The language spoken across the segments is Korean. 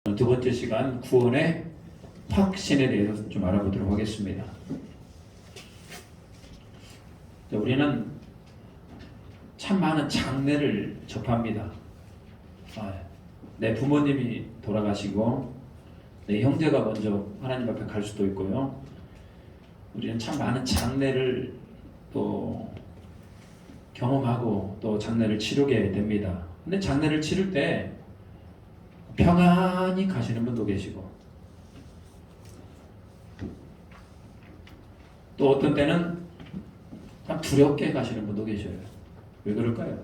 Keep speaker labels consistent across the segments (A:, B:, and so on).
A: 두 번째 시간 구원의 확신에 대해서 좀 알아보도록 하겠습니다. 우리는 참 많은 장례를 접합니다. 내 부모님이 돌아가시고 내 형제가 먼저 하나님 앞에 갈 수도 있고요. 우리는 참 많은 장례를 또 경험하고 또 장례를 치르게 됩니다. 근데 장례를 치를 때 평안히 가시는 분도 계시고 또 어떤 때는 참 두렵게 가시는 분도 계셔요. 왜 그럴까요?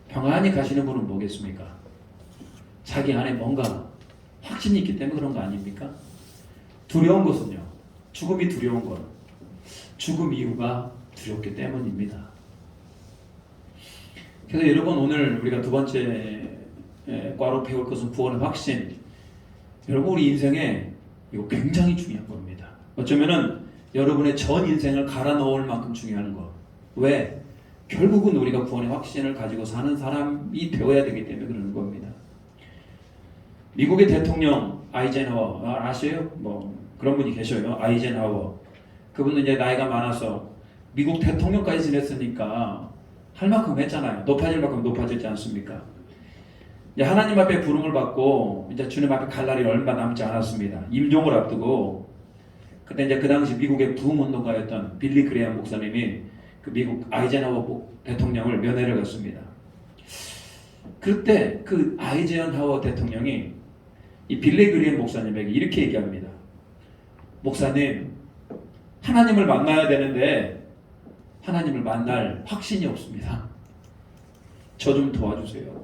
A: 평안히 가시는 분은 뭐겠습니까? 자기 안에 뭔가 확신이 있기 때문에 그런 거 아닙니까? 두려운 것은요, 죽음이 두려운 건 죽음 이유가 두렵기 때문입니다. 그래서 여러분, 오늘 우리가 두 번째 과로 배울 것은 구원의 확신. 여러분, 우리 인생에 이거 굉장히 중요한 겁니다. 어쩌면은 여러분의 전 인생을 갈아 넣을 만큼 중요한 거. 왜? 결국은 우리가 구원의 확신을 가지고 사는 사람이 되어야 되기 때문에 그러는 겁니다. 미국의 대통령 아이젠하워 아세요? 그런 분이 계셔요. 아이젠하워. 그분은 이제 나이가 많아서 미국 대통령까지 지냈으니까 할 만큼 했잖아요. 높아질 만큼 높아졌지 않습니까? 이제 하나님 앞에 부름을 받고 이제 주님 앞에 갈 날이 얼마 남지 않았습니다. 임종을 앞두고 그때 이제 그 당시 미국의 부흥운동가였던 빌리 그레이엄 목사님이 그 미국 아이젠하워 대통령을 면회를 갔습니다. 그때 그 아이젠하워 대통령이 이 빌리 그레이엄 목사님에게 이렇게 얘기합니다. 목사님, 하나님을 만나야 되는데 하나님을 만날 확신이 없습니다. 저 좀 도와주세요.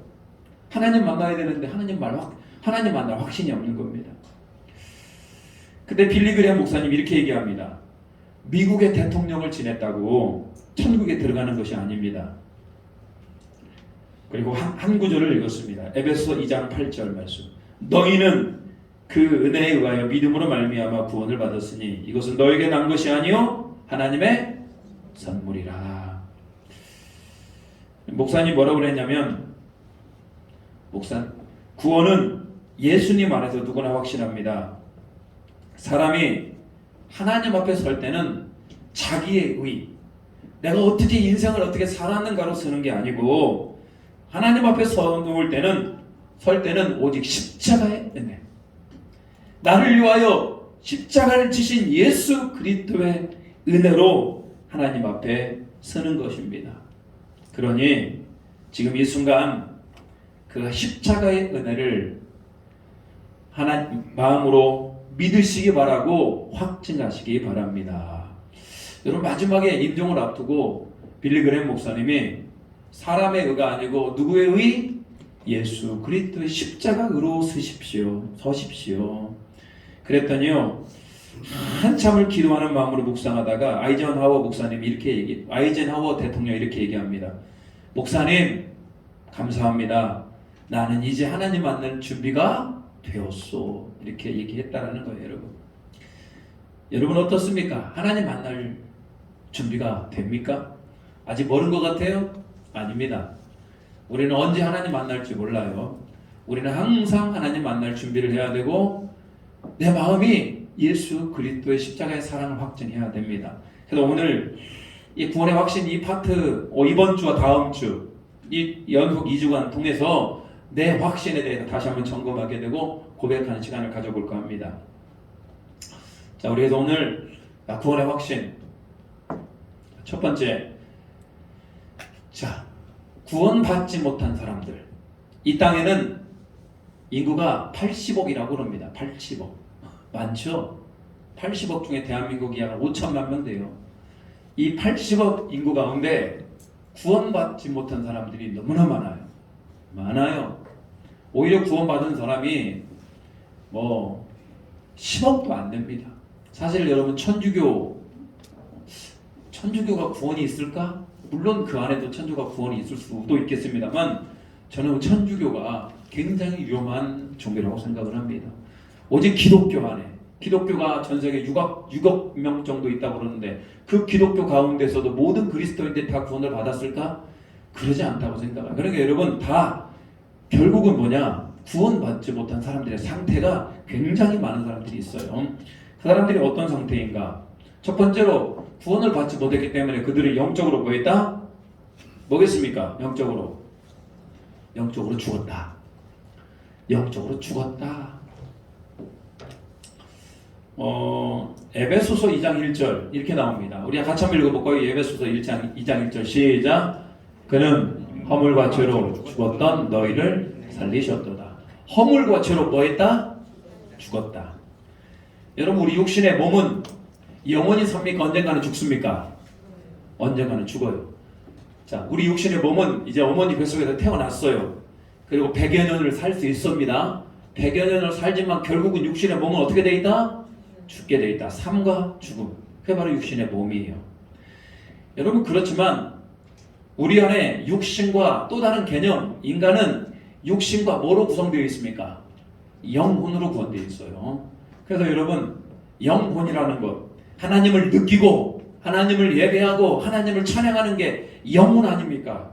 A: 하나님 만나야 되는데 하나님 만날 확신이 없는 겁니다. 그때 빌리 그레이엄 목사님 이렇게 얘기합니다. 미국의 대통령을 지냈다고 천국에 들어가는 것이 아닙니다. 그리고 한 구절을 읽었습니다. 에베소 2장 8절 말씀. 너희는 그 은혜에 의하여 믿음으로 말미암아 구원을 받았으니 이것은 너에게 난 것이 아니요 하나님의 선물이라. 목사님 뭐라고 그랬냐면, 구원은 예수님 안에서 누구나 확신합니다. 사람이 하나님 앞에 설 때는 자기의 의, 내가 어떻게 인생을 어떻게 살았는가로 서는 게 아니고 하나님 앞에 설 때는 오직 십자가의 은혜, 나를 위하여 십자가를 지신 예수 그리스도의 은혜로 하나님 앞에 서는 것입니다. 그러니 지금 이 순간 그 십자가의 은혜를 하나님 마음으로 믿으시기 바라고 확증하시기 바랍니다. 여러분, 마지막에 임종을 앞두고 빌리 그레이엄 목사님이 사람의 의가 아니고 누구의 의? 예수 그리스도의 십자가 의로 서십시오. 그랬더니요, 한참을 기도하는 마음으로 묵상하다가 아이젠하워 대통령이 이렇게 얘기합니다. 목사님, 감사합니다. 나는 이제 하나님 만날 준비가 되었소. 이렇게 얘기했다라는 거예요, 여러분. 여러분 어떻습니까? 하나님 만날 준비가 됩니까? 아직 멀은 것 같아요? 아닙니다. 우리는 언제 하나님 만날지 몰라요. 우리는 항상 하나님 만날 준비를 해야 되고 내 마음이 예수 그리스도의 십자가의 사랑을 확증해야 됩니다. 그래서 오늘 이 구원의 확신 이 파트, 이번 주와 다음 주 이 연속 2주간 통해서 내 확신에 대해서 다시 한번 점검하게 되고 고백하는 시간을 가져볼까 합니다. 자, 우리 그래서 오늘 구원의 확신 첫 번째, 자, 구원받지 못한 사람들. 이 땅에는 인구가 80억이라고 그럽니다. 80억. 많죠? 80억 중에 대한민국이 약 5천만 명 돼요. 이 80억 인구 가운데 구원받지 못한 사람들이 너무나 많아요. 오히려 구원받은 사람이 10억도 안 됩니다. 사실 여러분, 천주교가 구원이 있을까? 물론 그 안에도 천주교가 구원이 있을 수도 있겠습니다만 저는 천주교가 굉장히 위험한 종교라고 생각을 합니다. 오직 기독교 안에, 기독교가 전 세계 6억 명 정도 있다고 그러는데 그 기독교 가운데서도 모든 그리스도인들이 다 구원을 받았을까? 그러지 않다고 생각해요. 그러니까 여러분, 다 결국은 뭐냐? 구원받지 못한 사람들의 상태가 굉장히 많은 사람들이 있어요. 그 사람들이 어떤 상태인가? 첫 번째로 구원을 받지 못했기 때문에 그들이 영적으로 뭐했다? 뭐겠습니까? 영적으로 죽었다. 영적으로 죽었다. 에베소서 2장 1절 이렇게 나옵니다. 우리가 같이 한번 읽어볼까요? 에베소서 2장 1절 시작. 그는 허물과 죄로 죽었던 너희를 살리셨도다. 허물과 죄로 뭐했다? 죽었다. 여러분 우리 육신의 몸은 영원히 삽니까? 언젠가는 죽습니까? 언젠가는 죽어요. 자, 우리 육신의 몸은 이제 어머니 뱃속에서 태어났어요. 그리고 100여 년을 살 수 있습니다. 100여 년을 살지만 결국은 육신의 몸은 어떻게 돼 있다? 죽게 돼 있다. 삶과 죽음. 그게 바로 육신의 몸이에요. 여러분 그렇지만 우리 안에 육신과 또 다른 개념, 인간은 육신과 뭐로 구성되어 있습니까? 영혼으로 구성되어 있어요. 그래서 여러분 영혼이라는 것, 하나님을 느끼고 하나님을 예배하고 하나님을 찬양하는 게 영혼 아닙니까?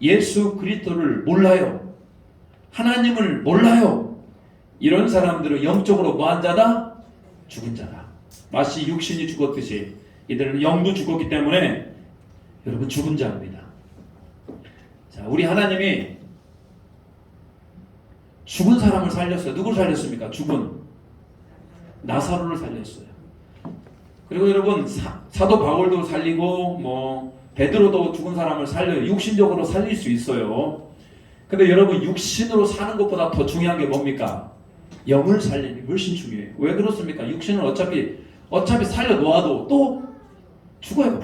A: 예수 그리스도를 몰라요. 하나님을 몰라요. 이런 사람들은 영적으로 뭐한 자다? 죽은 자다. 마치 육신이 죽었듯이 이들은 영도 죽었기 때문에 여러분 죽은 자입니다. 자, 우리 하나님이 죽은 사람을 살렸어요. 누구를 살렸습니까? 죽은 나사로를 살렸어요. 그리고 여러분 사도 바울도 살리고 베드로도 죽은 사람을 살려요. 육신적으로 살릴 수 있어요. 근데 여러분 육신으로 사는 것보다 더 중요한 게 뭡니까? 영을 살리는 게 훨씬 중요해요. 왜 그렇습니까? 육신은 어차피 살려놓아도 또 죽어요.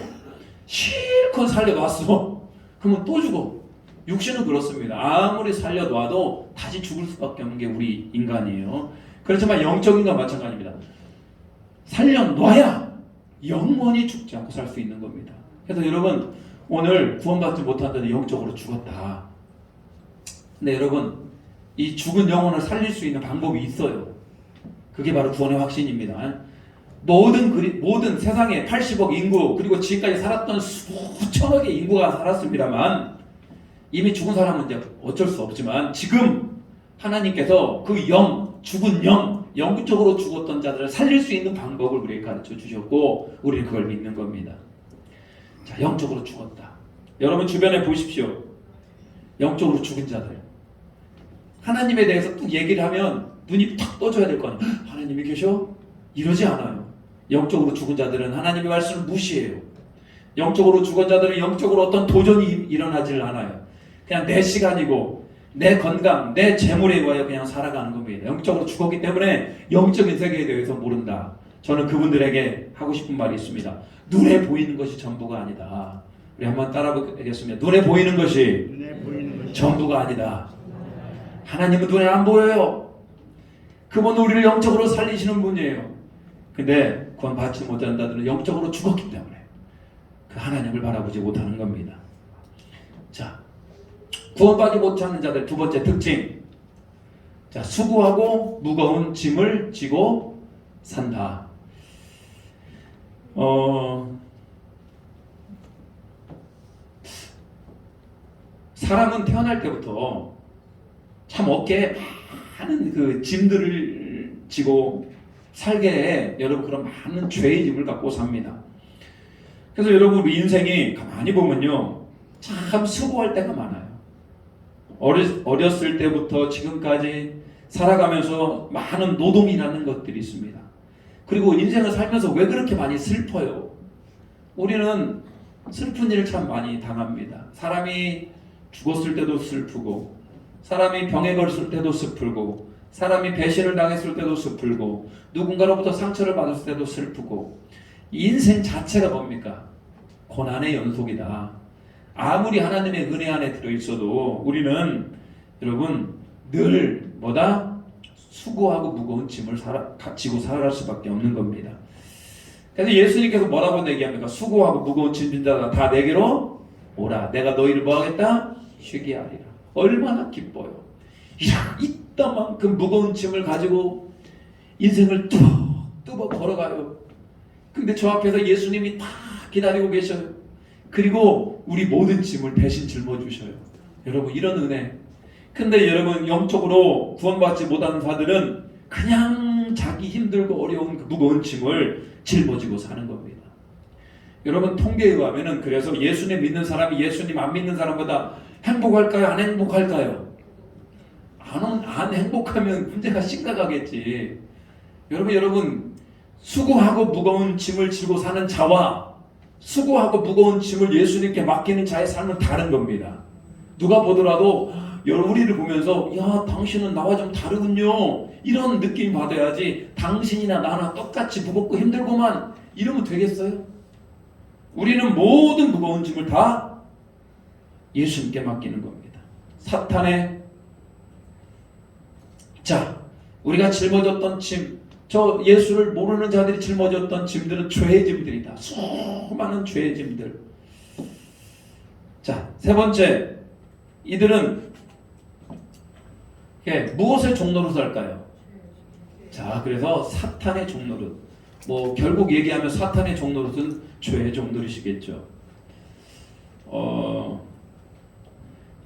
A: 실컷 살려놨어. 그러면 또 죽어. 육신은 그렇습니다. 아무리 살려놔도 다시 죽을 수밖에 없는 게 우리 인간이에요. 그렇지만 영적인 건 마찬가지입니다. 살려놔야 영원히 죽지 않고 살 수 있는 겁니다. 그래서 여러분 오늘 구원받지 못한 자는 영적으로 죽었다. 근데 여러분 이 죽은 영혼을 살릴 수 있는 방법이 있어요. 그게 바로 구원의 확신입니다. 모든 세상에 80억 인구 그리고 지금까지 살았던 수천억의 인구가 살았습니다만 이미 죽은 사람은 이제 어쩔 수 없지만 지금 하나님께서 그 죽은 영적으로 죽었던 자들을 살릴 수 있는 방법을 우리에게 가르쳐 주셨고 우리는 그걸 믿는 겁니다. 자, 영적으로 죽었다. 여러분 주변에 보십시오. 영적으로 죽은 자들. 하나님에 대해서 또 얘기를 하면 눈이 탁 떠져야 될 거 아니에요. 하나님이 계셔? 이러지 않아요. 영적으로 죽은 자들은 하나님의 말씀을 무시해요. 영적으로 죽은 자들은 영적으로 어떤 도전이 일어나질 않아요. 그냥 내 시간이고 내 건강, 내 재물에 의하여 그냥 살아가는 겁니다. 영적으로 죽었기 때문에 영적인 세계에 대해서 모른다. 저는 그분들에게 하고 싶은 말이 있습니다. 눈에 보이는 것이 전부가 아니다. 우리 한번 따라 보겠습니다. 눈에 보이는 것이 전부가 아니다. 하나님은 눈에 안 보여요. 그분은 우리를 영적으로 살리시는 분이에요. 근데 구원 받지 못한 자들은 영적으로 죽었기 때문에 그 하나님을 바라보지 못하는 겁니다. 자, 구원받지 못하는 자들 두 번째 특징. 자, 수고하고 무거운 짐을 지고 산다. 사람은 태어날 때부터 참 어깨에 많은 그 짐들을 지고 살게 해. 여러분 그런 많은 죄의 짐을 갖고 삽니다. 그래서 여러분 우리 인생이 가만히 보면요 참 수고할 때가 많아요. 어렸을 때부터 지금까지 살아가면서 많은 노동이라는 것들이 있습니다. 그리고 인생을 살면서 왜 그렇게 많이 슬퍼요? 우리는 슬픈 일을 참 많이 당합니다. 사람이 죽었을 때도 슬프고 사람이 병에 걸렸을 때도 슬프고 사람이 배신을 당했을 때도 슬프고 누군가로부터 상처를 받았을 때도 슬프고 인생 자체가 뭡니까? 고난의 연속이다. 아무리 하나님의 은혜 안에 들어있어도 우리는 여러분 늘 수고하고 무거운 짐을 지고 살아갈 수밖에 없는 겁니다. 그래서 예수님께서 뭐라고 얘기합니까? 수고하고 무거운 짐진 자가 다 내게로 오라. 내가 너희를 뭐하겠다? 쉬게 하리라. 얼마나 기뻐요. 이따만큼 무거운 짐을 가지고 인생을 뚜벅 걸어가요. 근데 저 앞에서 예수님이 다 기다리고 계셔요. 그리고 우리 모든 짐을 대신 짊어주셔요. 여러분 이런 은혜 근데 여러분 영적으로 구원받지 못한 자들은 그냥 자기 힘들고 어려운 그 무거운 짐을 짊어지고 사는 겁니다. 여러분 통계에 의하면은 그래서 예수님 믿는 사람이 예수님 안 믿는 사람보다 행복할까요? 안 행복할까요? 안 행복하면 문제가 심각하겠지. 여러분 수고하고 무거운 짐을 지고 사는 자와 수고하고 무거운 짐을 예수님께 맡기는 자의 삶은 다른 겁니다. 누가 보더라도 우리를 보면서 야 당신은 나와 좀 다르군요 이런 느낌 받아야지 당신이나 나나 똑같이 무겁고 힘들고만 이러면 되겠어요? 우리는 모든 무거운 짐을 다 예수님께 맡기는 겁니다. 사탄의 자 우리가 짊어졌던 짐 저 예수를 모르는 자들이 짊어졌던 짐들은 죄의 짐들이다. 수많은 죄의 짐들. 자, 세 번째 이들은 무엇의 종로로 살까요? 자, 그래서 사탄의 종노릇. 뭐 결국 얘기하면 사탄의 종노릇은 죄의 종노릇이겠죠.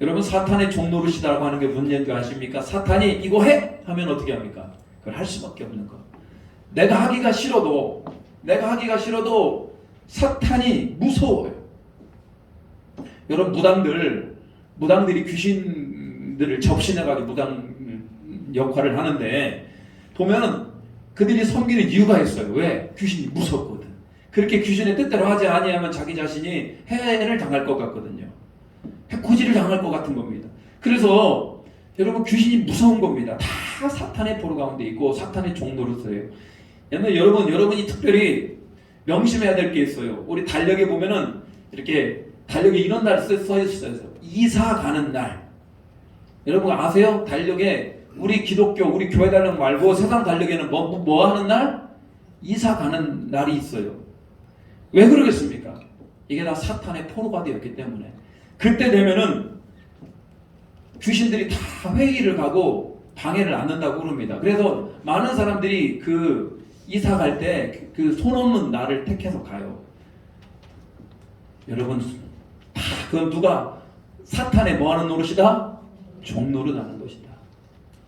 A: 여러분 사탄의 종노릇이라고 하는 게 문제인지 아십니까? 사탄이 이거 해! 하면 어떻게 합니까? 그걸 할 수밖에 없는 거. 내가 하기가 싫어도 사탄이 무서워요. 여러분 무당들이 귀신들을 접신해가지고 무당 역할을 하는데 보면은 그들이 섬기는 이유가 있어요. 왜? 귀신이 무섭거든. 그렇게 귀신의 뜻대로 하지 아니하면 자기 자신이 해를 당할 것 같거든요. 해코지를 당할 것 같은 겁니다. 그래서 여러분 귀신이 무서운 겁니다. 다 사탄의 포로 가운데 있고 사탄의 종노릇이에요. 옛날에 여러분이 특별히 명심해야 될 게 있어요. 우리 달력에 보면은 이렇게 달력에 이런 날 써 있어요. 이사 가는 날. 여러분 아세요? 달력에 우리 기독교, 우리 교회 달력 말고 세상 달력에는 뭐 하는 날? 이사 가는 날이 있어요. 왜 그러겠습니까? 이게 다 사탄의 포로가 되었기 때문에. 그때 되면은 귀신들이 다 회의를 가고 방해를 안 한다고 그럽니다. 그래서 많은 사람들이 그 이사 갈 때 그 손 없는 날을 택해서 가요. 여러분 다 그건 누가 사탄의 뭐 하는 노릇이다? 종노릇 하는 것이다.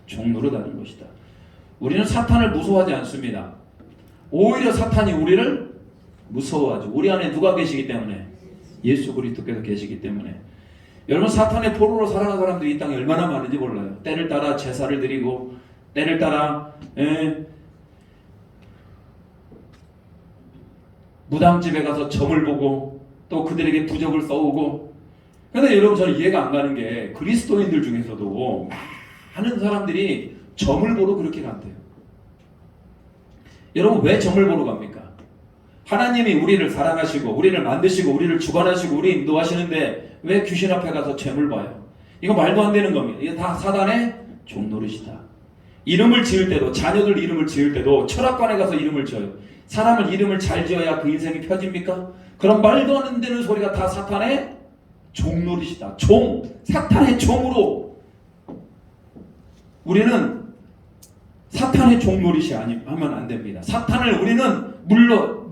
A: 종노릇 하는 것이다. 우리는 사탄을 무서워하지 않습니다. 오히려 사탄이 우리를 무서워하죠. 우리 안에 누가 계시기 때문에? 예수 그리스도께서 계시기 때문에. 여러분 사탄의 포로로 살아가는 사람들이 이 땅에 얼마나 많은지 몰라요. 때를 따라 제사를 드리고 때를 따라 무당집에 가서 점을 보고 또 그들에게 부적을 써오고. 그런데 여러분 저는 이해가 안 가는 게 그리스도인들 중에서도 많은 사람들이 점을 보러 그렇게 간대요. 여러분 왜 점을 보러 갑니까? 하나님이 우리를 사랑하시고 우리를 만드시고 우리를 주관하시고 우리 인도하시는데 왜 귀신 앞에 가서 점을 봐요? 이거 말도 안 되는 겁니다. 이게 다 사단의 종노릇이다. 이름을 지을 때도 자녀들 이름을 지을 때도 철학관에 가서 이름을 지어요. 사람은 이름을 잘 지어야 그 인생이 펴집니까? 그런 말도 안 되는 소리가 다 사탄의 종노릇이다. 사탄의 종으로 우리는 사탄의 종노릇이 하면 안 됩니다. 사탄을 우리는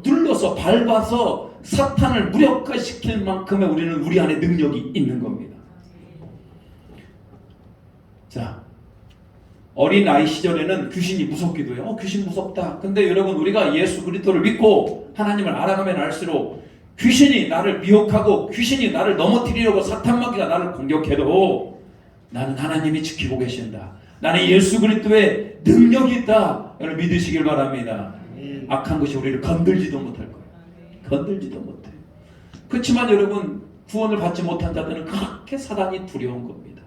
A: 눌러서 밟아서 사탄을 무력화시킬 만큼의 우리는 우리 안에 능력이 있는 겁니다. 자, 어린 아이 시절에는 귀신이 무섭기도 해요. 귀신 무섭다. 근데 여러분 우리가 예수 그리스도를 믿고 하나님을 알아가면 알수록 귀신이 나를 미혹하고 귀신이 나를 넘어뜨리려고 사탄 마귀가 나를 공격해도 나는 하나님이 지키고 계신다. 나는 예수 그리스도의 능력이 있다. 여러분 믿으시길 바랍니다. 악한 것이 우리를 건들지도 못할 거예요. 건들지도 못해. 그렇지만 여러분 구원을 받지 못한 자들은 그렇게 사단이 두려운 겁니다.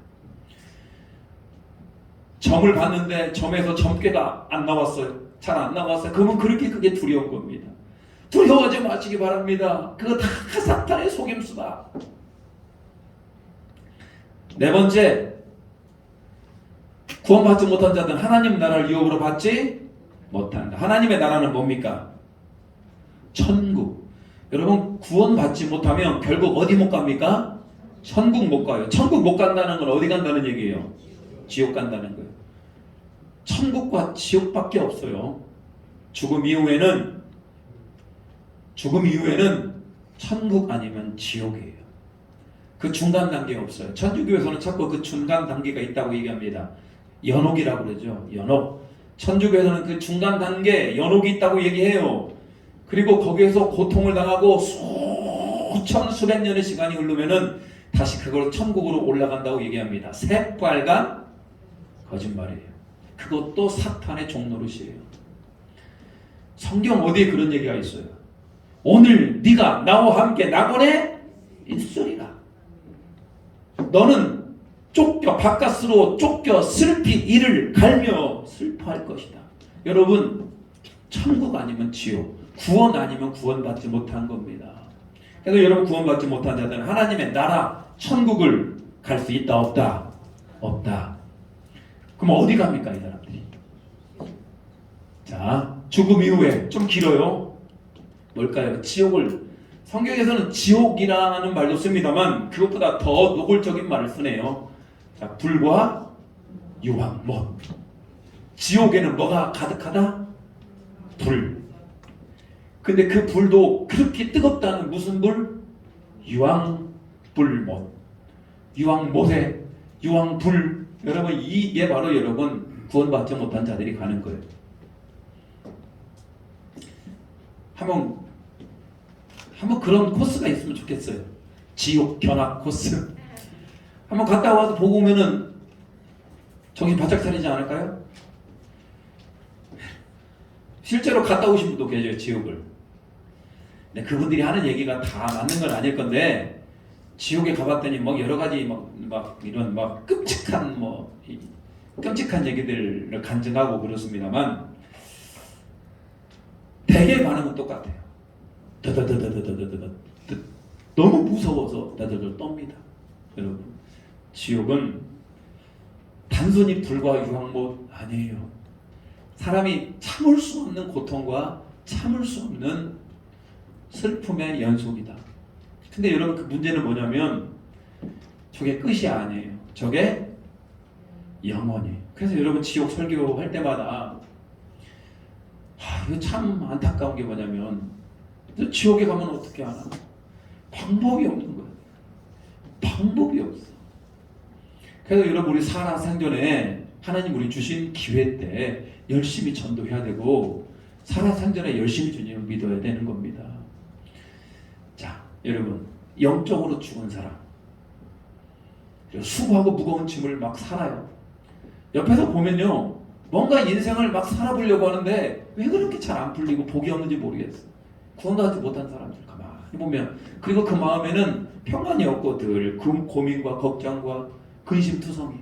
A: 점을 봤는데 점에서 점괘가 안 나왔어요. 잘 안 나왔어요. 그러면 그렇게 그게 두려운 겁니다. 두려워하지 마시기 바랍니다. 그거 다 사탄의 속임수다. 네 번째, 구원받지 못한 자들은 하나님 나라를 유업으로 받지 못한다. 하나님의 나라는 뭡니까? 천국. 여러분 구원받지 못하면 결국 어디 못 갑니까? 천국 못 가요. 천국 못 간다는 건 어디 간다는 얘기예요? 지옥 간다는 거예요. 천국과 지옥밖에 없어요. 죽음 이후에는 천국 아니면 지옥이에요. 그 중간 단계 없어요. 천주교에서는 자꾸 그 중간 단계가 있다고 얘기합니다. 연옥이라고 그러죠. 연옥. 천주교에서는 그 중간 단계 연옥이 있다고 얘기해요. 그리고 거기에서 고통을 당하고 수천 수백 년의 시간이 흐르면은 다시 그걸 천국으로 올라간다고 얘기합니다. 새빨간 거짓말이에요. 그것도 사탄의 종노릇이에요. 성경 어디에 그런 얘기가 있어요? 오늘 네가 나와 함께 낙원에 있으리라. 너는 쫓겨 바깥으로 쫓겨 슬피 이를 갈며 슬퍼할 것이다. 여러분, 천국 아니면 지옥, 구원 아니면 구원받지 못한 겁니다. 그래서 여러분, 구원받지 못한 자들은 하나님의 나라 천국을 갈 수 있다 없다? 없다. 그럼 어디 갑니까 이 사람들이? 자, 죽음 이후에 좀 길어요. 뭘까요? 지옥을, 성경에서는 지옥이라는 말도 씁니다만 그것보다 더 노골적인 말을 쓰네요. 자, 불과 유황, 못. 지옥에는 뭐가 가득하다? 불. 근데 그 불도 그렇게 뜨겁다는 무슨 불? 유황불못. 유황못에 유황불. 여러분, 이게 바로 여러분 구원받지 못한 자들이 가는 거예요. 한번 그런 코스가 있으면 좋겠어요. 지옥 견학 코스. 한번 갔다 와서 보고 오면은 정신 바짝 차리지 않을까요? 실제로 갔다 오신 분도 계세요, 지옥을. 근데 그분들이 하는 얘기가 다 맞는 건 아닐 건데, 지옥에 가봤더니 뭐 여러 가지 막 이런 막 끔찍한 얘기들을 간증하고 그렇습니다만, 대개 반응은 똑같아요. 너무 무서워서 다들 떱니다. 여러분, 지옥은 단순히 불과 유황못 아니에요. 사람이 참을 수 없는 고통과 참을 수 없는 슬픔의 연속이다. 근데 여러분, 그 문제는 뭐냐면 저게 끝이 아니에요. 저게 영원히. 그래서 여러분, 지옥 설교할 때마다 이거 참 안타까운 게 뭐냐면, 지옥에 가면 어떻게 하나? 방법이 없는 거예요. 방법이 없어. 그래서 여러분, 우리 살아생전에 하나님 우리 주신 기회 때 열심히 전도해야 되고, 살아생전에 열심히 주님을 믿어야 되는 겁니다. 자, 여러분, 영적으로 죽은 사람, 수고하고 무거운 짐을 막 살아요. 옆에서 보면요, 뭔가 인생을 막 살아보려고 하는데 왜 그렇게 잘 안 풀리고 복이 없는지 모르겠어. 구원받지 못한 사람들 가만히 보면, 그리고 그 마음에는 평안이 없고 늘 고민과 걱정과 근심투성이,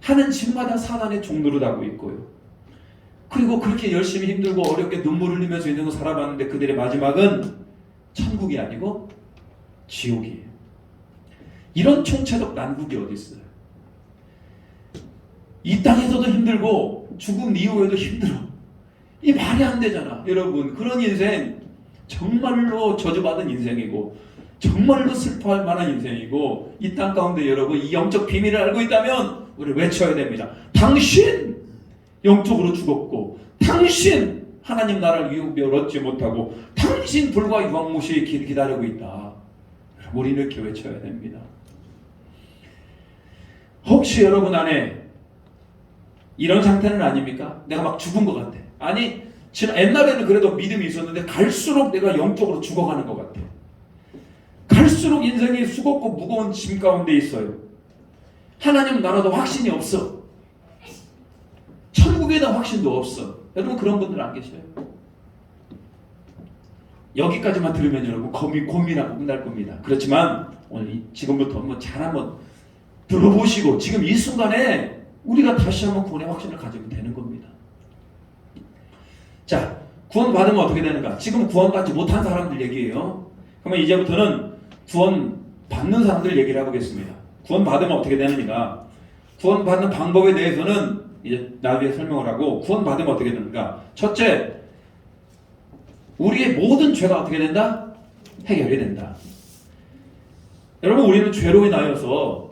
A: 하는 집마다 사단의 종노릇하고 있고요. 그리고 그렇게 열심히 힘들고 어렵게 눈물 흘리면서 인생을 살아봤는데 그들의 마지막은 천국이 아니고 지옥이에요. 이런 총체적 난국이 어디 있어요? 이 땅에서도 힘들고 죽음 이후에도 힘들어. 이 말이 안 되잖아. 여러분, 그런 인생 정말로 저주받은 인생이고 정말로 슬퍼할 만한 인생이고, 이 땅 가운데 여러분 이 영적 비밀을 알고 있다면 우리 외쳐야 됩니다. 당신 영적으로 죽었고, 당신 하나님 나라를 유업을 얻지 못하고, 당신 불과 유황못이 기다리고 있다. 우리는 이렇게 외쳐야 됩니다. 혹시 여러분 안에 이런 상태는 아닙니까? 내가 막 죽은 것 같아. 아니, 옛날에는 그래도 믿음이 있었는데 갈수록 내가 영적으로 죽어가는 것 같아. 갈수록 인생이 수고고 무거운 짐 가운데 있어요. 하나님 나라도 확신이 없어. 천국에 대한 확신도 없어. 여러분, 그런 분들 안 계셔요? 여기까지만 들으면 여러분 고민하고 끝날 겁니다. 그렇지만 오늘 지금부터 한번 들어보시고 지금 이 순간에 우리가 다시 한번 구원의 확신을 가지면 되는 겁니다. 자, 구원 받으면 어떻게 되는가? 지금 구원받지 못한 사람들 얘기예요. 그러면 이제부터는 구원 받는 사람들 얘기를 해보겠습니다. 구원 받으면 어떻게 되느냐? 구원 받는 방법에 대해서는 이제 나중에 설명을 하고, 구원 받으면 어떻게 되는가? 첫째, 우리의 모든 죄가 어떻게 된다? 해결이 된다. 여러분, 우리는 죄로 인하여서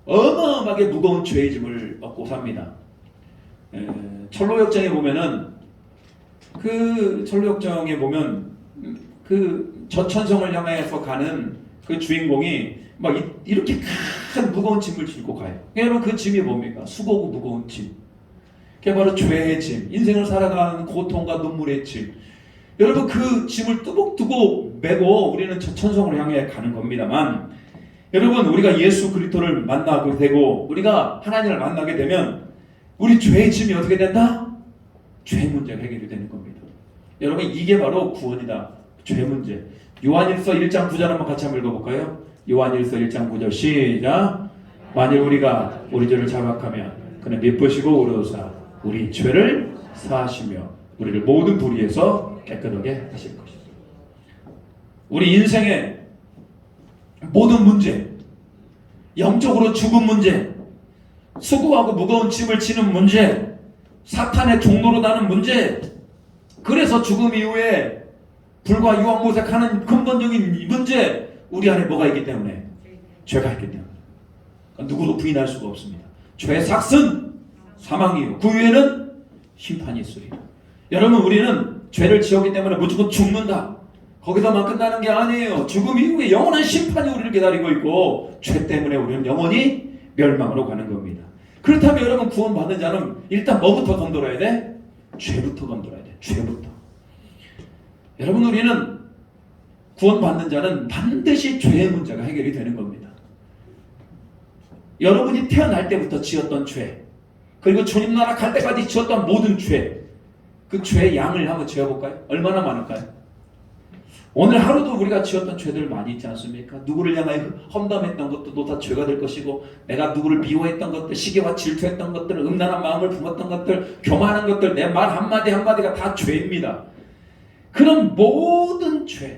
A: 어마어마하게 무거운 죄의 짐을 얻고 삽니다. 철로역정에 보면은, 그 철로역정에 보면 그 저천성을 향해서 가는 그 주인공이 막 이렇게 큰 무거운 짐을 지고 가요. 여러분 그 짐이 뭡니까? 수고고 무거운 짐. 그게 바로 죄의 짐, 인생을 살아가는 고통과 눈물의 짐. 여러분 그 짐을 뚜벅뚜벅 메고 우리는 천성을 향해 가는 겁니다만, 여러분 우리가 예수 그리스도를 만나게 되고 우리가 하나님을 만나게 되면 우리 죄의 짐이 어떻게 된다? 죄 문제가 해결이 되는 겁니다. 여러분 이게 바로 구원이다. 죄 문제. 요한일서 1장 9절 한번 같이 한번 읽어볼까요? 요한일서 1장 9절 시작. 만일 우리가 우리 죄를 자각하면 그는 미쁘시고 의로우사 우리 죄를 사하시며 우리를 모든 불의에서 깨끗하게 하실 것이다. 우리 인생의 모든 문제, 영적으로 죽은 문제, 수고하고 무거운 짐을 지는 문제, 사탄의 종로로 나는 문제, 그래서 죽음 이후에 불과 유황모색하는 근본적인 문제, 우리 안에 뭐가 있기 때문에? 죄가 있기 때문에. 그러니까 누구도 부인할 수가 없습니다. 죄의 삭은 사망이요 그 위에는 심판이 있으리라. 여러분 우리는 죄를 지었기 때문에 무조건 죽는다, 거기서만 끝나는 게 아니에요. 죽음 이후에 영원한 심판이 우리를 기다리고 있고 죄 때문에 우리는 영원히 멸망으로 가는 겁니다. 그렇다면 여러분 구원받은 자는 일단 뭐부터 건드려야 돼? 죄부터 건드려야 돼. 죄부터. 여러분 우리는 구원받는 자는 반드시 죄의 문제가 해결이 되는 겁니다. 여러분이 태어날 때부터 지었던 죄, 그리고 주님 나라 갈 때까지 지었던 모든 죄, 그 죄의 양을 한번 지어볼까요? 얼마나 많을까요? 오늘 하루도 우리가 지었던 죄들 많이 있지 않습니까? 누구를 향하여 험담했던 것도 다 죄가 될 것이고, 내가 누구를 미워했던 것들, 시기와 질투했던 것들, 음란한 마음을 품었던 것들, 교만한 것들, 내 말 한마디 한마디가 다 죄입니다. 그런 모든 죄로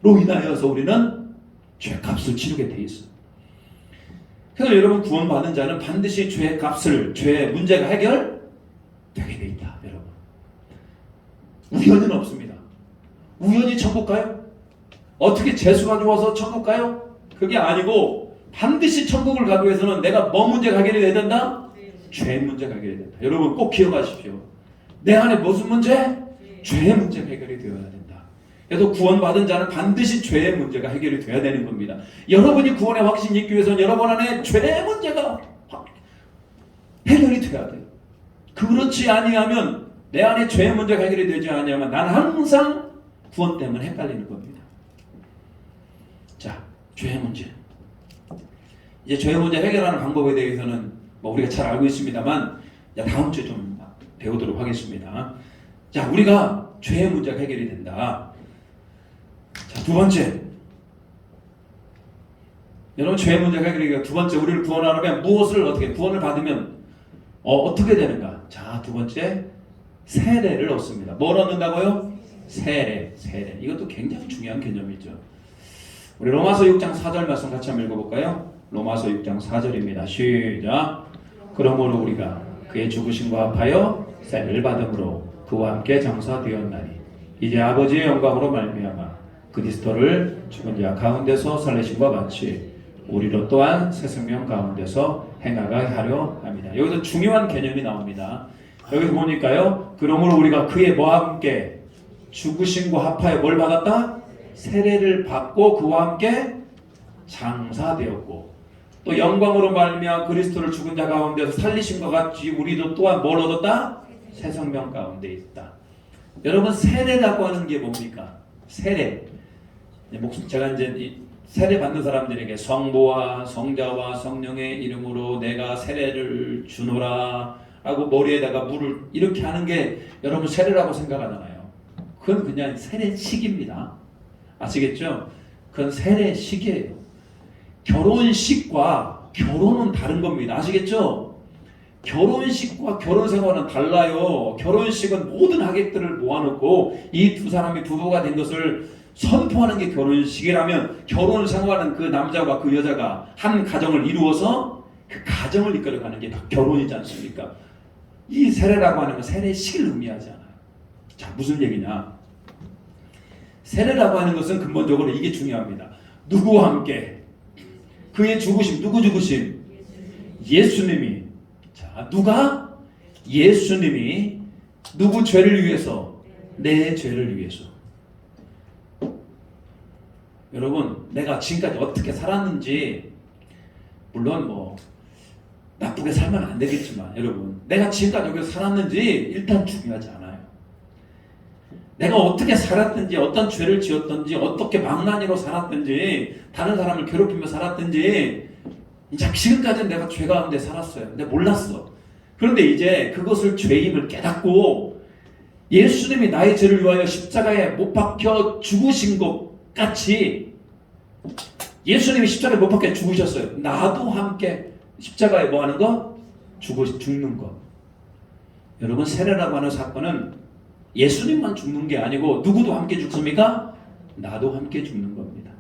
A: 인하여서 우리는 죄값을 치르게 돼 있어요. 그래서 여러분 구원받은 자는 반드시 죄의 값을, 죄의 문제가 해결되게 돼 있다. 여러분 우연은 없습니다. 우연히 천국 가요? 어떻게 재수가 좋아서 천국 가요? 그게 아니고 반드시 천국을 가기 위해서는 내가 뭐 문제가 해결이 돼야 된다? 죄 문제가 해결이 된다. 여러분 꼭 기억하십시오. 내 안에 무슨 문제? 죄의 문제가 해결이 되어야 된다. 그래서 구원받은 자는 반드시 죄의 문제가 해결이 되어야 되는 겁니다. 여러분이 구원의 확신이 있기 위해서는 여러분 안에 죄의 문제가 해결이 돼야 돼요. 그렇지 아니하면, 내 안에 죄의 문제가 해결이 되지 않으면 나는 항상 구원 때문에 헷갈리는 겁니다. 자, 죄의 문제. 이제 죄의 문제 해결하는 방법에 대해서는 뭐 우리가 잘 알고 있습니다만, 다음 주에 좀 배우도록 하겠습니다. 자, 우리가 죄의 문제가 해결이 된다. 자, 두 번째. 여러분 죄의 문제가 해결이 된다. 두 번째, 우리를 구원하려면 무엇을 어떻게, 구원을 받으면 어떻게 되는가? 자, 두 번째, 세례를 얻습니다. 뭘 얻는다고요? 세례. 이것도 굉장히 중요한 개념이죠. 우리 로마서 6장 4절 말씀 같이 한번 읽어볼까요? 로마서 6장 4절입니다. 시작. 그러므로 우리가 그의 죽으심과 합하여 세례를 받음으로 그와 함께 장사되었나니 이제 아버지의 영광으로 말미암아 그리스도를 죽은 자 가운데서 살리심과 같이 우리로 또한 새 생명 가운데서 행하게 하려 합니다. 여기서 중요한 개념이 나옵니다. 여기서 보니까요, 그러므로 우리가 그의 뭐와 함께 죽으심과 합하여 뭘 받았다? 세례를 받고 그와 함께 장사되었고, 또 영광으로 말미암아 그리스도를 죽은 자 가운데서 살리심과 같이 우리도 또한 뭘 얻었다? 새 생명 가운데 있다. 여러분 세례라고 하는 게 뭡니까? 세례. 제가 이제 세례 받는 사람들에게 성부와 성자와 성령의 이름으로 내가 세례를 주노라 하고 머리에다가 물을 이렇게 하는 게 여러분 세례라고 생각하잖아요. 그건 그냥 세례식입니다. 아시겠죠? 그건 세례식이에요. 결혼식과 결혼은 다른 겁니다. 아시겠죠? 결혼식과 결혼생활은 달라요. 결혼식은 모든 하객들을 모아놓고 이 두 사람이 부부가 된 것을 선포하는 게 결혼식이라면, 결혼생활은 그 남자와 그 여자가 한 가정을 이루어서 그 가정을 이끌어가는 게 결혼이지 않습니까? 이 세례라고 하는 건 세례식을 의미하지 않아요. 자, 무슨 얘기냐? 세례라고 하는 것은 근본적으로 이게 중요합니다. 누구와 함께? 그의 죽으심. 누구 죽으심? 예수님이. 자, 누가? 예수님이 누구 죄를 위해서? 내 죄를 위해서. 여러분, 내가 지금까지 어떻게 살았는지, 물론 뭐 나쁘게 살면 안 되겠지만, 여러분, 내가 지금까지 여기서 살았는지 일단 중요하지 않아요. 내가 어떻게 살았든지, 어떤 죄를 지었든지, 어떻게 망나니로 살았든지, 다른 사람을 괴롭히며 살았든지, 이제 지금까지는 내가 죄 가운데 살았어요. 근데 몰랐어. 그런데 이제 그것을 죄임을 깨닫고 예수님이 나의 죄를 위하여 십자가에 못 박혀 죽으신 것 같이, 예수님이 십자가에 못 박혀 죽으셨어요. 나도 함께 십자가에 뭐 하는 거? 죽는 거. 여러분, 세례라고 하는 사건은 예수님만 죽는 게 아니고 누구도 함께 죽습니까? 나도 함께 죽는 겁니다.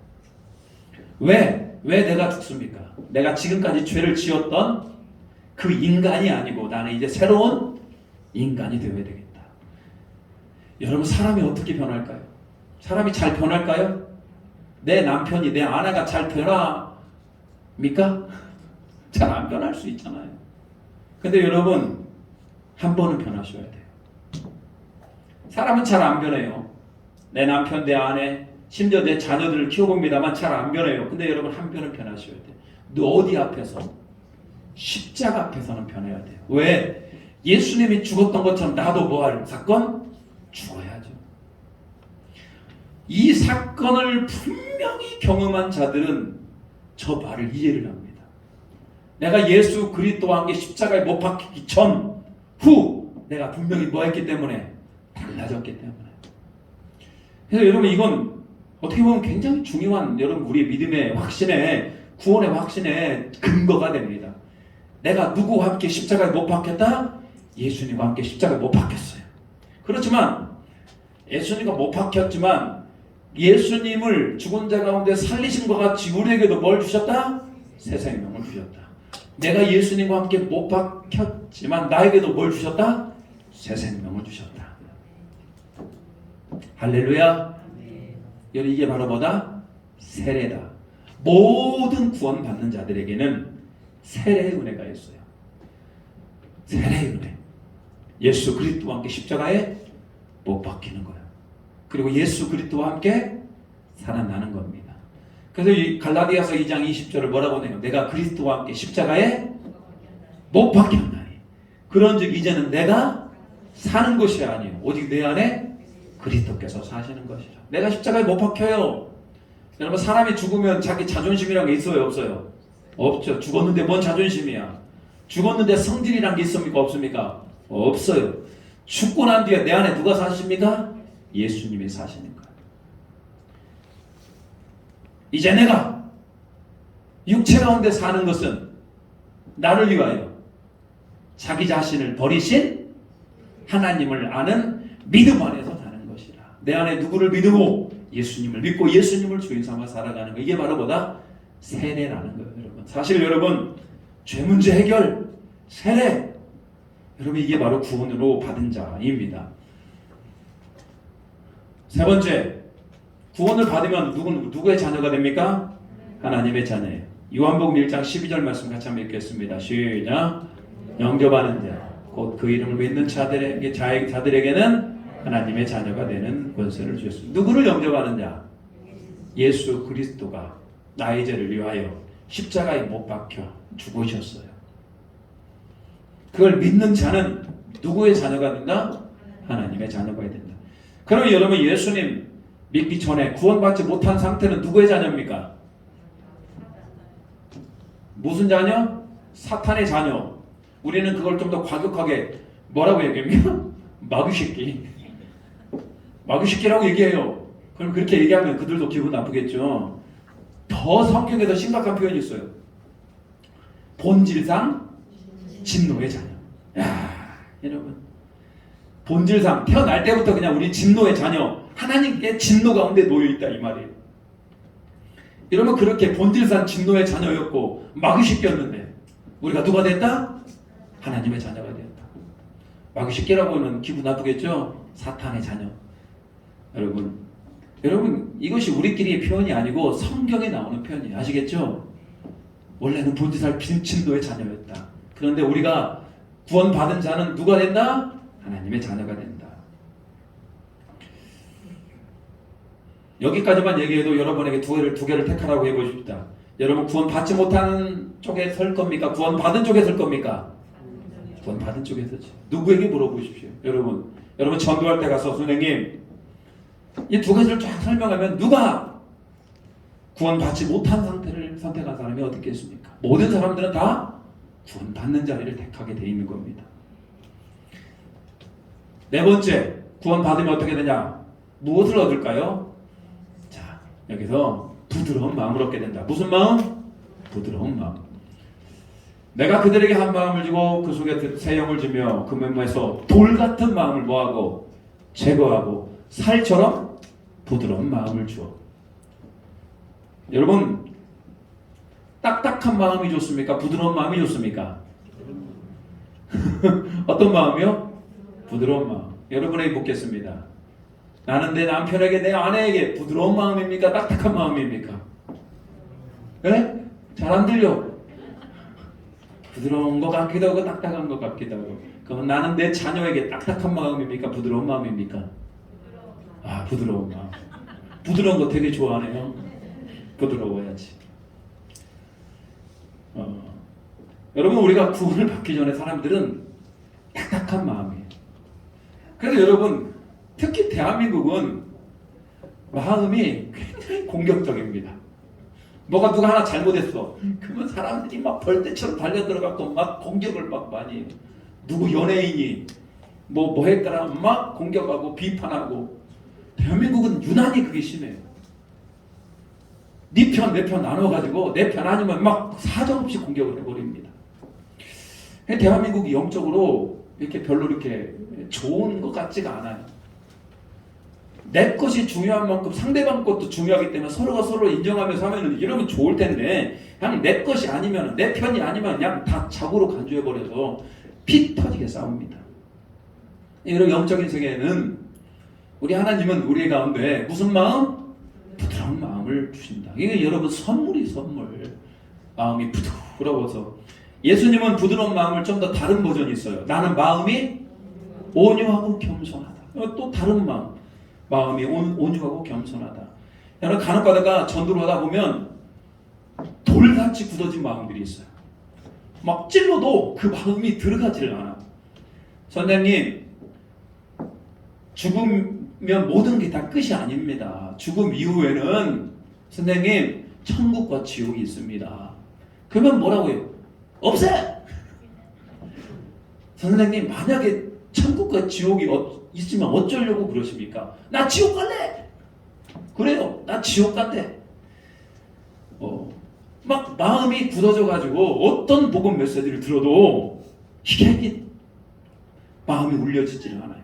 A: 왜 내가 죽습니까? 내가 지금까지 죄를 지었던 그 인간이 아니고 나는 이제 새로운 인간이 되어야 되겠다. 여러분, 사람이 어떻게 변할까요? 사람이 잘 변할까요? 내 남편이, 내 아내가 잘 변합니까? 잘 안 변할 수 있잖아요. 근데 여러분, 한 번은 변하셔야 돼요. 사람은 잘 안 변해요. 내 남편, 내 아내, 심지어 내 자녀들을 키워봅니다만 잘 안 변해요. 근데 여러분, 한 변은 변하셔야 돼요. 너 어디 앞에서? 십자가 앞에서는 변해야 돼요. 왜? 예수님이 죽었던 것처럼 나도 뭐 할 사건? 죽어야죠. 이 사건을 분명히 경험한 자들은 저 말을 이해를 합니다. 내가 예수 그리스도와 함께 십자가에 못 박히기 전, 후 내가 분명히 뭐 했기 때문에? 달라졌기 때문에. 그래서 여러분, 이건 어떻게 보면 굉장히 중요한 여러분 우리의 믿음의 확신에, 구원의 확신의 근거가 됩니다. 내가 누구와 함께 십자가에 못 박혔다? 예수님과 함께 십자가에 못 박혔어요. 그렇지만 예수님과 못 박혔지만 예수님을 죽은 자 가운데 살리신 것 같이 우리에게도 뭘 주셨다? 새 생명을 주셨다. 내가 예수님과 함께 못 박혔지만 나에게도 뭘 주셨다? 새 생명을 주셨다. 할렐루야. 여러분, 이게 바로 뭐다? 세례다. 모든 구원 받는 자들에게는 세례의 은혜가 있어요. 세례의 은혜. 예수 그리스도와 함께 십자가에 못 박히는 거예요. 그리고 예수 그리스도와 함께 살아나는 겁니다. 그래서 이 갈라디아서 2장 20절을 뭐라고 해요? 내가 그리스도와 함께 십자가에 못 박혔나니 그런즉 이제는 내가 사는 것이 아니요 오직 내 안에 그리스도께서 사시는 것이라. 내가 십자가에 못 박혀요. 여러분, 사람이 죽으면 자기 자존심이란 게 있어요, 없어요? 없죠. 죽었는데 뭔 자존심이야? 죽었는데 성질이란 게 있습니까, 없습니까? 없어요. 죽고 난 뒤에 내 안에 누가 사십니까? 예수님이 사시는 거예요. 이제 내가 육체 가운데 사는 것은 나를 위하여 자기 자신을 버리신 하나님을 아는 믿음 안에서 사는 것이라. 내 안에 누구를 믿고 예수님을 믿고 예수님을 주인 삼아 살아가는 거. 이게 바로 뭐다? 세례라는 거예요, 여러분. 사실 여러분, 죄 문제 해결, 세례, 여러분, 이게 바로 구원으로 받은 자입니다. 세 번째, 구원을 받으면 누구의 자녀가 됩니까? 하나님의 자녀예요. 요한복음 1장 12절 말씀 같이 한번 읽겠습니다. 시작. 영접하는 자, 곧 그 이름을 믿는 자들에게는 하나님의 자녀가 되는 권세를 주셨습니다. 누구를 영접하는 자? 예수 그리스도가 나의 죄를 위하여 십자가에 못 박혀 죽으셨어요. 그걸 믿는 자는 누구의 자녀가 된다? 하나님의 자녀가 된다. 그러면 여러분, 예수님 믿기 전에 구원받지 못한 상태는 누구의 자녀입니까? 무슨 자녀? 사탄의 자녀. 우리는 그걸 좀 더 과격하게 뭐라고 얘기합니까? 마귀새끼. 마귀새끼라고 얘기해요. 그럼 그렇게 얘기하면 그들도 기분 나쁘겠죠. 더 성경에 더 심각한 표현이 있어요. 본질상 진노의 자녀. 야, 여러분, 본질상 태어날 때부터 그냥 우리 진노의 자녀, 하나님께 진노 가운데 놓여있다 이 말이에요. 이러면 그렇게 본질상 진노의 자녀였고 마귀새끼였는데 우리가 누가 됐다? 하나님의 자녀가 됐다. 마귀새끼라고 하면 기분 나쁘겠죠? 사탄의 자녀. 여러분, 이것이 우리끼리의 표현이 아니고 성경에 나오는 표현이에요. 아시겠죠? 원래는 본질상 진노의 자녀였다. 그런데 우리가 구원받은 자는 누가 된다? 하나님의 자녀가 된다. 여기까지만 얘기해도 여러분에게 두 개를 택하라고 해보십시다. 여러분 구원 받지 못하는 쪽에 설 겁니까? 구원 받은 쪽에 설 겁니까? 구원 받은 쪽에 서지. 누구에게 물어보십시오. 여러분 전도할 때 가서 선생님 이 두 가지를 쫙 설명하면 누가 구원 받지 못한 상태를 선택한 사람이 어디 있겠습니까? 모든 사람들은 다 구원 받는 자리를 택하게 돼 있는 겁니다. 네 번째, 구원 받으면 어떻게 되냐? 무엇을 얻을까요? 자, 여기서 부드러운 마음을 얻게 된다. 무슨 마음? 부드러운 마음. 내가 그들에게 한 마음을 주고 그 속에 새 영을 주며 그 면모에서 돌 같은 마음을 뭐하고 제거하고 살처럼 부드러운 마음을 주어. 여러분 딱딱한 마음이 좋습니까? 부드러운 마음이 좋습니까? 어떤 마음이요? 부드러운 마음. 여러분에게 묻겠습니다. 나는 내 남편에게 내 아내에게 부드러운 마음입니까? 딱딱한 마음입니까? 네? 잘 안 들려. 부드러운 것 같기도 하고 딱딱한 것 같기도 하고. 그럼 나는 내 자녀에게 딱딱한 마음입니까? 부드러운 마음입니까? 아, 부드러운 마음. 부드러운 거 되게 좋아하네요. 부드러워야지. 여러분 우리가 구원을 받기 전에 사람들은 딱딱한 마음이에요. 그래서 여러분 특히 대한민국은 마음이 굉장히 공격적입니다. 누가 하나 잘못했어. 그러면 사람들이 막 벌떼처럼 달려들어가고 막 공격을 막 많이 해요. 누구 연예인이 뭐 했더라 막 공격하고 비판하고. 대한민국은 유난히 그게 심해요. 네 편, 내 편 나눠가지고 내 편 아니면 막 사정없이 공격을 해버립니다. 대한민국이 영적으로 이렇게 별로 이렇게 좋은 것 같지가 않아요. 내 것이 중요한 만큼 상대방 것도 중요하기 때문에 서로가 서로 인정하면서 하면은 이러면 좋을 텐데 그냥 내 것이 아니면 내 편이 아니면 그냥 다 잡으로 간주해버려서 피 터지게 싸웁니다. 이런 영적인 세계에는 우리 하나님은 우리 가운데 무슨 마음? 부드러운 마음을 주신다. 이게 여러분 선물이 선물. 마음이 부드러워서 예수님은 부드러운 마음을 좀 더 다른 버전이 있어요. 나는 마음이 온유하고 겸손하다. 또 다른 마음이 온유하고 겸손하다. 여러분 간혹 가다가 전도를 하다 보면 돌같이 굳어진 마음들이 있어요. 막 찔러도 그 마음이 들어가지를 않아. 선생님 죽으면 모든 게 다 끝이 아닙니다. 죽음 이후에는 선생님 천국과 지옥이 있습니다. 그러면 뭐라고 해요? 없애! 선생님 만약에 천국과 지옥이 있으면 어쩌려고 그러십니까? 나 지옥 갈래! 그래요. 나 지옥 간대. 막 마음이 굳어져 가지고 어떤 복음 메시지를 들어도 이게 마음이 울려지질 않아요.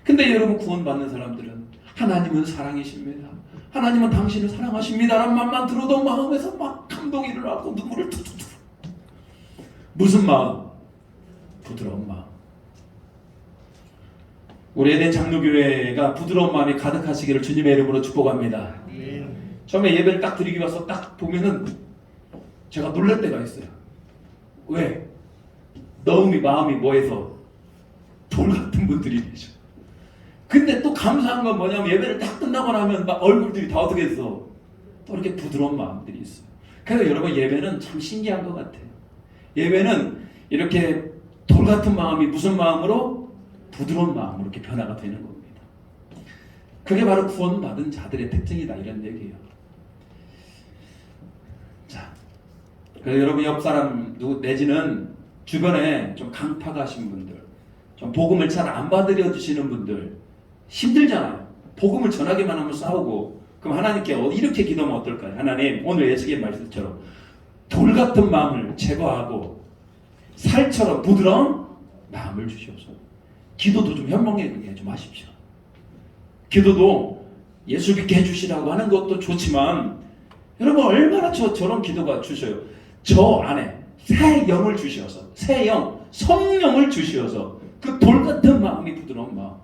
A: 근데 여러분 구원받는 사람들은 하나님은 사랑이십니다. 하나님은 당신을 사랑하십니다. 라는 말만 들어도 마음에서 막 감동이 일어나고 눈물을 툭툭툭. 무슨 마음? 부드러운 마음. 우리 에덴 장로교회가 부드러운 마음이 가득하시기를 주님의 이름으로 축복합니다. 처음에 예배를 딱 드리기 와서 딱 보면은 제가 놀랄 때가 있어요. 왜? 너무 마음이 뭐해서 돌 같은 분들이 되죠. 근데 또 감사한 건 뭐냐면 예배를 딱 끝나고 나면 막 얼굴들이 다 어떻게 했어? 또 이렇게 부드러운 마음들이 있어요. 그래서 여러분 예배는 참 신기한 것 같아요. 예배는 이렇게 돌 같은 마음이 무슨 마음으로? 부드러운 마음으로 이렇게 변화가 되는 겁니다. 그게 바로 구원받은 자들의 특징이다 이런 얘기예요. 자, 그래서 여러분 옆 사람 누구 내지는 주변에 좀 강팍하신 분들, 좀 복음을 잘 안 받으려 주시는 분들 힘들잖아요. 복음을 전하기만 하면 싸우고. 그럼 하나님께 이렇게 기도하면 어떨까요? 하나님 오늘 예수의 말씀처럼 돌 같은 마음을 제거하고 살처럼 부드러운 마음을 주시옵소서. 기도도 좀 현명하게 좀 하십시오. 기도도 예수 믿게 해주시라고 하는 것도 좋지만 여러분 얼마나 저런 기도가 주셔요. 저 안에 새 영을 주셔서 새 영, 성령을 주셔서 그 돌 같은 마음이 부드러운 마음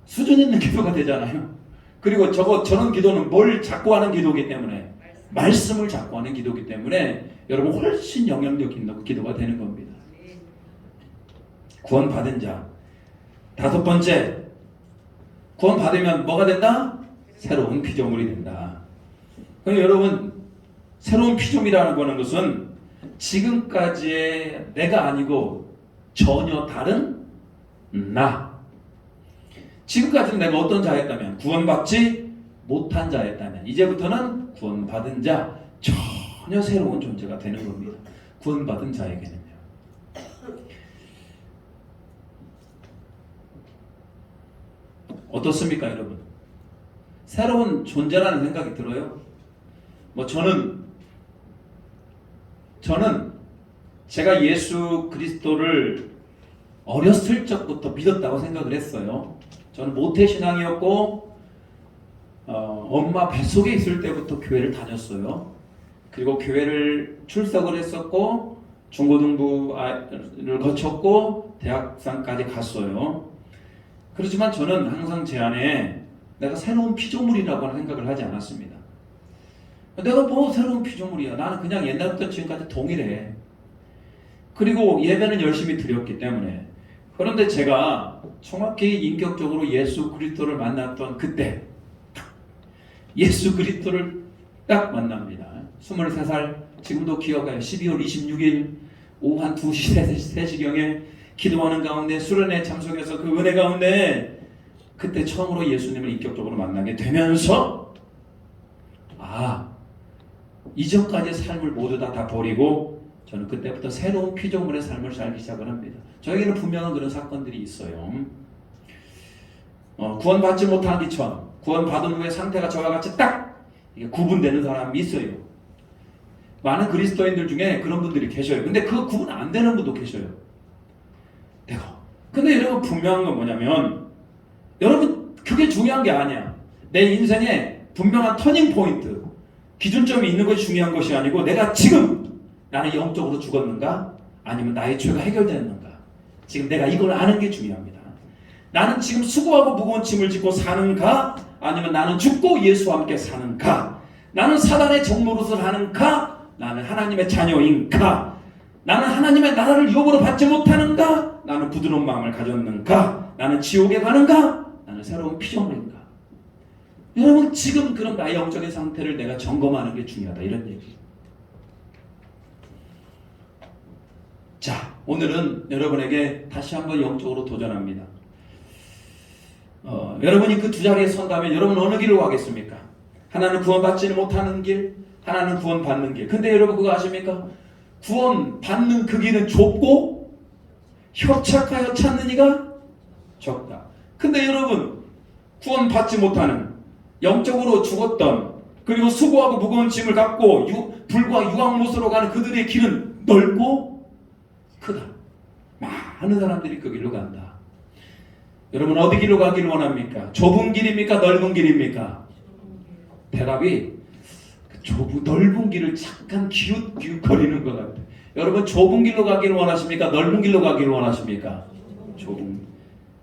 A: 수준 있는 기도가 되잖아요. 그리고 저런 기도는 뭘 잡고 하는 기도이기 때문에 말씀을 잡고 하는 기도이기 때문에 여러분 훨씬 영향력 있는 기도가 되는 겁니다. 구원받은 자. 다섯 번째, 구원받으면 뭐가 된다? 새로운 피조물이 된다. 그럼 여러분, 새로운 피조물이라는 거는 것은 지금까지의 내가 아니고 전혀 다른 나. 지금까지는 내가 어떤 자였다면, 구원받지 못한 자였다면, 이제부터는 구원받은 자, 전혀 새로운 존재가 되는 겁니다. 구원받은 자에게는요. 어떻습니까, 여러분? 새로운 존재라는 생각이 들어요? 저는 제가 예수 그리스도를 어렸을 적부터 믿었다고 생각을 했어요. 저는 모태신앙이었고 엄마 뱃속에 있을 때부터 교회를 다녔어요. 그리고 교회를 출석을 했었고 중고등부를 거쳤고 대학상까지 갔어요. 그렇지만 저는 항상 제 안에 내가 새로운 피조물이라고 하는 생각을 하지 않았습니다. 내가 뭐 새로운 피조물이야. 나는 그냥 옛날부터 지금까지 동일해. 그리고 예배는 열심히 드렸기 때문에. 그런데 제가 정확히 인격적으로 예수 그리스도를 만났던 그때 예수 그리스도를 딱 만납니다. 23살, 지금도 기억해요. 12월 26일 오후 한 2시, 3시경에 기도하는 가운데 수련회 참석해서 그 은혜 가운데 그때 처음으로 예수님을 인격적으로 만나게 되면서 이전까지의 삶을 모두 다 버리고 저는 그때부터 새로운 피조물의 삶을 살기 시작을 합니다. 저에게는 분명한 그런 사건들이 있어요. 구원받지 못하기 전, 구원받은 후에 상태가 저와 같이 딱 구분되는 사람이 있어요. 많은 그리스도인들 중에 그런 분들이 계셔요. 근데 그 구분 안 되는 분도 계셔요. 근데 여러분, 분명한 건 뭐냐면, 여러분, 그게 중요한 게 아니야. 내 인생에 분명한 터닝 포인트, 기준점이 있는 것이 중요한 것이 아니고, 내가 지금 나는 영적으로 죽었는가? 아니면 나의 죄가 해결됐는가? 지금 내가 이걸 아는 게 중요합니다. 나는 지금 수고하고 무거운 짐을 짓고 사는가? 아니면 나는 죽고 예수와 함께 사는가? 나는 사단의 종노릇을 하는가? 나는 하나님의 자녀인가? 나는 하나님의 나라를 유업으로 받지 못하는가? 나는 부드러운 마음을 가졌는가? 나는 지옥에 가는가? 나는 새로운 피조물인가? 여러분, 지금 그런 나의 영적인 상태를 내가 점검하는 게 중요하다, 이런 얘기. 자, 오늘은 여러분에게 다시 한번 영적으로 도전합니다. 여러분이 그 두 자리에 선다면 여러분 어느 길로 가겠습니까? 하나는 구원받지는 못하는 길, 하나는 구원받는 길. 근데 여러분 그거 아십니까? 구원받는 그 길은 좁고 협착하여 찾는 이가 적다. 근데 여러분, 구원받지 못하는, 영적으로 죽었던, 그리고 수고하고 무거운 짐을 갖고 불과 유황못으로 가는 그들의 길은 넓고 크다. 많은 사람들이 그 길로 간다. 여러분, 어디 길로 가기를 원합니까? 좁은 길입니까? 넓은 길입니까? 대답이 넓은 길을 잠깐 기웃기웃거리는 것 같아요. 여러분, 좁은 길로 가기를 원하십니까? 넓은 길로 가기를 원하십니까?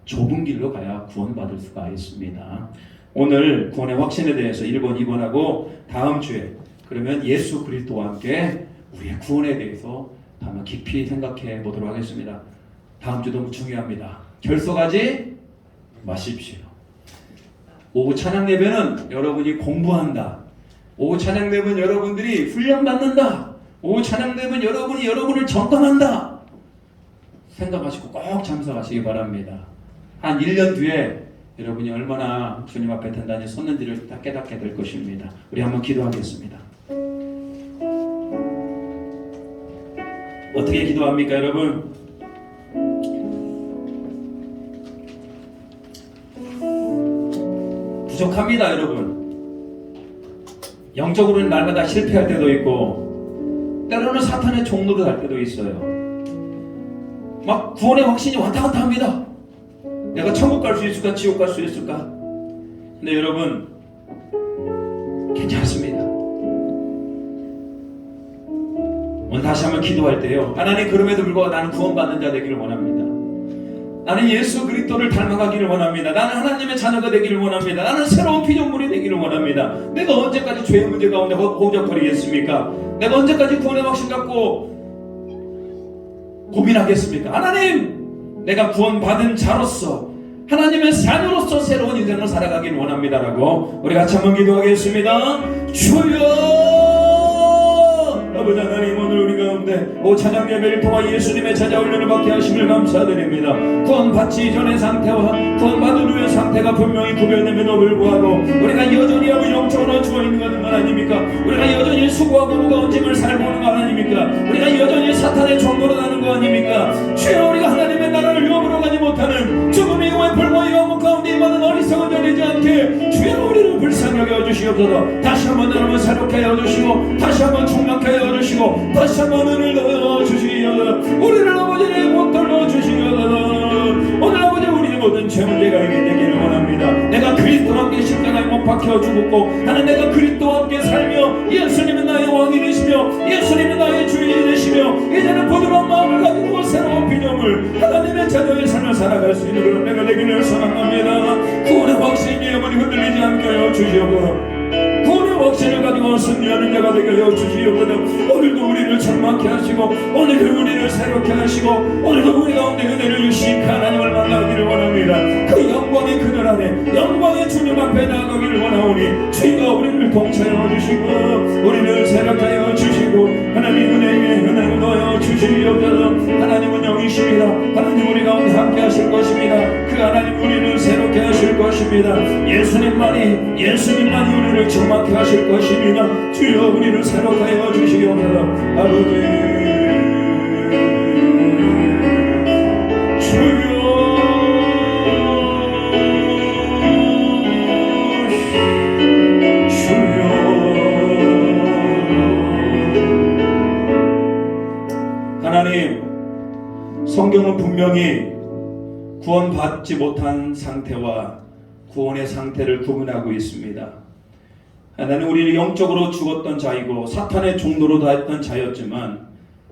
A: 좁은 길로 가야 구원받을 수가 있습니다. 오늘 구원의 확신에 대해서 1번, 2번하고 다음 주에 그러면 예수 그리스도와 함께 우리의 구원에 대해서 한번 깊이 생각해 보도록 하겠습니다. 다음 주 너무 중요합니다. 결석하지 마십시오. 오후 찬양 예배는 여러분이 공부한다. 오후 찬양 예배는 여러분들이 훈련받는다. 오후 찬양 예배는 여러분이 여러분을 점검한다. 생각하시고 꼭 참석하시기 바랍니다. 한 1년 뒤에 여러분이 얼마나 주님 앞에 단단히 섰는지를 다 깨닫게 될 것입니다. 우리 한번 기도하겠습니다. 어떻게 기도합니까, 여러분? 부족합니다, 여러분. 영적으로는 날마다 실패할 때도 있고 때로는 사탄의 종노릇 할 때도 있어요. 막 구원의 확신이 왔다 갔다 합니다. 내가 천국 갈 수 있을까? 지옥 갈 수 있을까? 근데 여러분, 괜찮습니다. 오늘 다시 한번 기도할 때요, 하나님, 그럼에도 불구하고 나는 구원받는 자 되기를 원합니다. 나는 예수 그리스도를 닮아가기를 원합니다. 나는 하나님의 자녀가 되기를 원합니다. 나는 새로운 피조물이 되기를 원합니다. 내가 언제까지 죄의 문제 가운데 허우적거리겠습니까? 내가 언제까지 구원의 확신 갖고 고민하겠습니까? 하나님, 내가 구원받은 자로서 하나님의 자녀로서 새로운 인생을 살아가길 원합니다라고 우리 같이 한번 기도하겠습니다. 주여 아버지 하나님, 오늘 우리 가운데 찬양 예배를 통하 예수님의 제자 훈련을 받게 하심을 감사드립니다. 구원받기 이전의 상태와 구원받은 후의 상태가 분명히 구별됨에도 불구하고 우리가 여전히 아버지 영적으로 죽어있는 것은 아닙니까? 우리가 여전히 수고하고 무거운 짐을 살고 오는 거 아닙니까? 우리가 여전히 사탄의 종로로 나는 거 아닙니까? 주여, 우리가 하나님의 나라를 영으로 가지 못하는 죽음의 영의 불모의 영문 가운데 임하는 어리석은 자 되지 않게 주여 우리를 불쌍히 여겨주시옵소서. 다시 한번 여러분 새롭게 여주시고 다시 한번 충만케 여주시고 다시 한번 은혜를 넣어주시옵소서. 우리를 아버지의 못들 넣어주시옵소서. 오늘 아버지 우리의 모든 죄 문제가 해결되기를 원합니다. 내가 그리스도와 함께 십자가에 못 박혀 죽었고 나는 내가 그리스도와 함께 살며 예수님은 나의 왕이 되시며 예수님은 나의 주인이 되시며 이제는 부드러운 마음을 가지고 새로운 비전을 하나님의 자녀의 삶을 살아갈 수 있는 그런 내가 되기를 소망합니다. 구원의 확신이 영원히 흔들리지 않게 하여 주시옵소서. 구원의 확신을 가지고 승리하는 자가 되게 하여 주시옵소서. 오늘도 우리를 충만케 하시고 오늘도 우리를 새롭게 하시고 오늘도 우리 가운데 은혜를 주신 하나님을 만나기를 원합니다. 그 영광의 그늘 안에 영광의 주님 앞에 나가기를 원하오니 주여 우리를 동차여 주시고 우리를 새롭게 하여 주시고 하나님 은혜에 은혜를 넣어 주시옵소서. 하나님은 영이십니다. 하나님 우리 가운데 함께 하실 것입니다. 그 하나님 우리를 새롭게 하실 것입니다. 예수님만이 우리를 충만케 하실 것입니다. 주여 우리를 새롭게 하여 주시옵소서. 아버지 주여 하나님, 성경은 분명히 구원받지 못한 상태와 구원의 상태를 구분하고 있습니다. 하나님, 우리는 영적으로 죽었던 자이고 사탄의 종로로 다했던 자였지만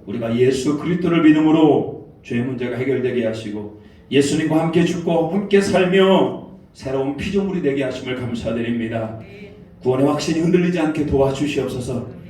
A: 우리가 예수 그리스도를 믿음으로 죄 문제가 해결되게 하시고 예수님과 함께 죽고 함께 살며 새로운 피조물이 되게 하심을 감사드립니다. 구원의 확신이 흔들리지 않게 도와주시옵소서.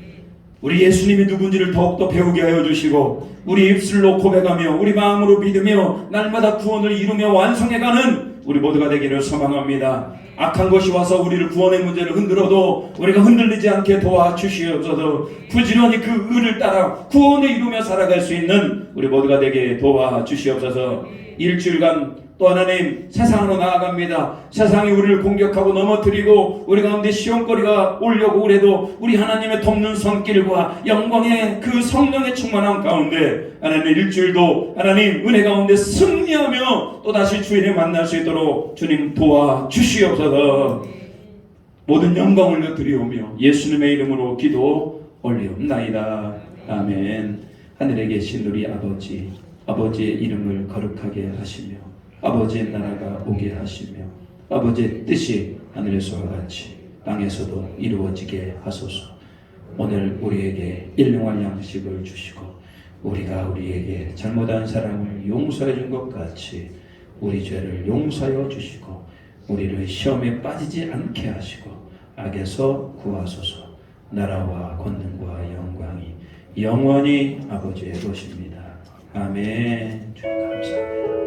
A: 우리 예수님이 누군지를 더욱더 배우게 하여 주시고 우리 입술로 고백하며 우리 마음으로 믿으며 날마다 구원을 이루며 완성해가는 우리 모두가 되기를 소망합니다. 악한 것이 와서 우리를 구원의 문제를 흔들어도 우리가 흔들리지 않게 도와주시옵소서. 부지런히 그 의를 따라 구원을 이루며 살아갈 수 있는 우리 모두가 되게 도와주시옵소서. 일주일간 또 하나님 세상으로 나아갑니다. 세상이 우리를 공격하고 넘어뜨리고 우리 가운데 시험거리가 오려고 그래도 우리 하나님의 돕는 손길과 영광의 그 성령의 충만함 가운데 하나님 일주일도 하나님 은혜 가운데 승리하며 또다시 주인을 만날 수 있도록 주님 도와주시옵소서. 모든 영광을 드리오며 예수님의 이름으로 기도 올리옵나이다. 아멘. 하늘에 계신 우리 아버지의 이름을 거룩하게 하시며 아버지의 나라가 오게 하시며 아버지의 뜻이 하늘에서와 같이 땅에서도 이루어지게 하소서. 오늘 우리에게 일용할 양식을 주시고 우리가 우리에게 잘못한 사람을 용서해 준 것 같이 우리 죄를 용서하여 주시고 우리를 시험에 빠지지 않게 하시고 악에서 구하소서. 나라와 권능과 영광이 영원히 아버지의 것입니다. 아멘. 주님 감사합니다.